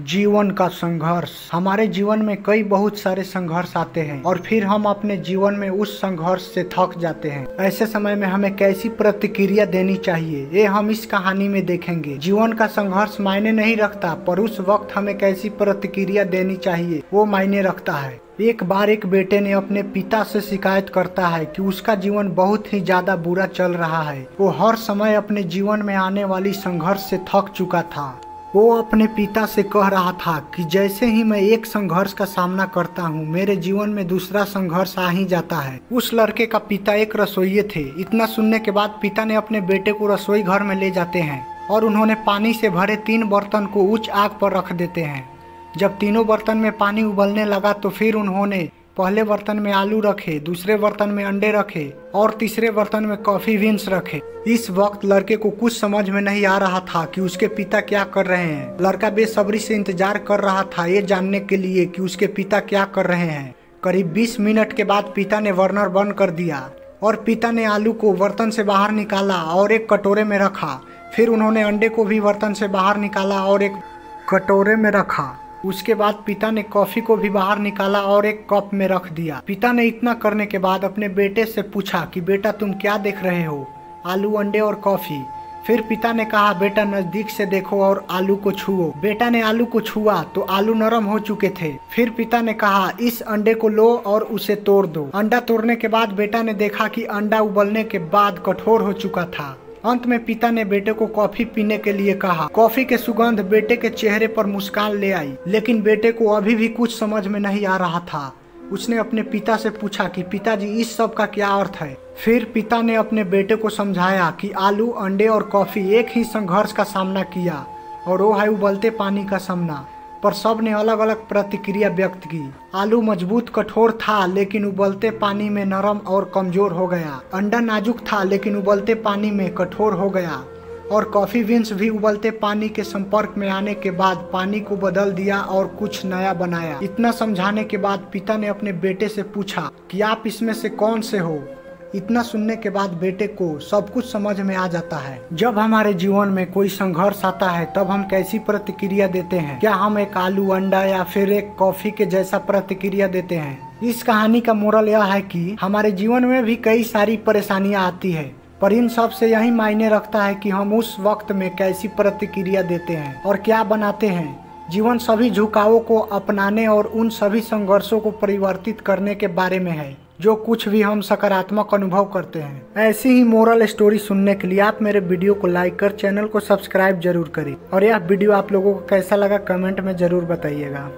जीवन का संघर्ष। हमारे जीवन में कई बहुत सारे संघर्ष आते हैं और फिर हम अपने जीवन में उस संघर्ष से थक जाते हैं। ऐसे समय में हमें कैसी प्रतिक्रिया देनी चाहिए, ये हम इस कहानी में देखेंगे। जीवन का संघर्ष मायने नहीं रखता, पर उस वक्त हमें कैसी प्रतिक्रिया देनी चाहिए वो मायने रखता है। एक बार एक बेटे ने अपने पिता से शिकायत करता है कि उसका जीवन बहुत ही ज्यादा बुरा चल रहा है। वो हर समय अपने जीवन में आने वाली संघर्ष से थक चुका था। वो अपने पिता से कह रहा था कि जैसे ही मैं एक संघर्ष का सामना करता हूँ, मेरे जीवन में दूसरा संघर्ष आ ही जाता है। उस लड़के का पिता एक रसोइये थे। इतना सुनने के बाद पिता ने अपने बेटे को रसोई घर में ले जाते हैं और उन्होंने पानी से भरे 3 बर्तन को उच्च आग पर रख देते हैं। जब तीनों बर्तन में पानी उबलने लगा तो फिर उन्होंने पहले बर्तन में आलू रखे, दूसरे बर्तन में अंडे रखे और तीसरे बर्तन में कॉफी बीन्स रखे। इस वक्त लड़के को कुछ समझ में नहीं आ रहा था कि उसके पिता क्या कर रहे हैं। लड़का बेसब्री से इंतजार कर रहा था ये जानने के लिए कि उसके पिता क्या कर रहे हैं। करीब 20 मिनट के बाद पिता ने बर्नर बंद कर दिया और पिता ने आलू को बर्तन से बाहर निकाला और एक कटोरे में रखा। फिर उन्होंने अंडे को भी बर्तन से बाहर निकाला और एक कटोरे में रखा। उसके बाद पिता ने कॉफी को भी बाहर निकाला और एक कप में रख दिया। पिता ने इतना करने के बाद अपने बेटे से पूछा कि बेटा तुम क्या देख रहे हो? आलू, अंडे और कॉफी। फिर पिता ने कहा बेटा नजदीक से देखो और आलू को छुओ। बेटा ने आलू को छुआ तो आलू नरम हो चुके थे। फिर पिता ने कहा इस अंडे को लो और उसे तोड़ दो। अंडा तोड़ने के बाद बेटा ने देखा कि अंडा उबलने के बाद कठोर हो चुका था। अंत में पिता ने बेटे को कॉफी पीने के लिए कहा। कॉफी के सुगंध बेटे के चेहरे पर मुस्कान ले आई, लेकिन बेटे को अभी भी कुछ समझ में नहीं आ रहा था। उसने अपने पिता से पूछा कि पिताजी इस सब का क्या अर्थ है। फिर पिता ने अपने बेटे को समझाया कि आलू, अंडे और कॉफी एक ही संघर्ष का सामना किया और वो है उबलते पानी का सामना, पर सब ने अलग अलग प्रतिक्रिया व्यक्त की। आलू मजबूत कठोर था लेकिन उबलते पानी में नरम और कमजोर हो गया। अंडा नाजुक था लेकिन उबलते पानी में कठोर हो गया और कॉफी बीन्स भी उबलते पानी के संपर्क में आने के बाद पानी को बदल दिया और कुछ नया बनाया। इतना समझाने के बाद पिता ने अपने बेटे से पूछा कि आप इसमें से कौन से हो? इतना सुनने के बाद बेटे को सब कुछ समझ में आ जाता है। जब हमारे जीवन में कोई संघर्ष आता है तब हम कैसी प्रतिक्रिया देते हैं? क्या हम एक आलू, अंडा या फिर एक कॉफी के जैसा प्रतिक्रिया देते हैं? इस कहानी का मोरल यह है कि हमारे जीवन में भी कई सारी परेशानियां आती है, पर इन सब से यही मायने रखता है कि हम उस वक्त में कैसी प्रतिक्रिया देते हैं और क्या बनाते हैं। जीवन सभी झुकावों को अपनाने और उन सभी संघर्षों को परिवर्तित करने के बारे में है जो कुछ भी हम सकारात्मक अनुभव करते हैं। ऐसी ही मोरल स्टोरी सुनने के लिए आप मेरे वीडियो को लाइक कर चैनल को सब्सक्राइब जरूर करें और यह वीडियो आप लोगों को कैसा लगा कमेंट में जरूर बताइएगा।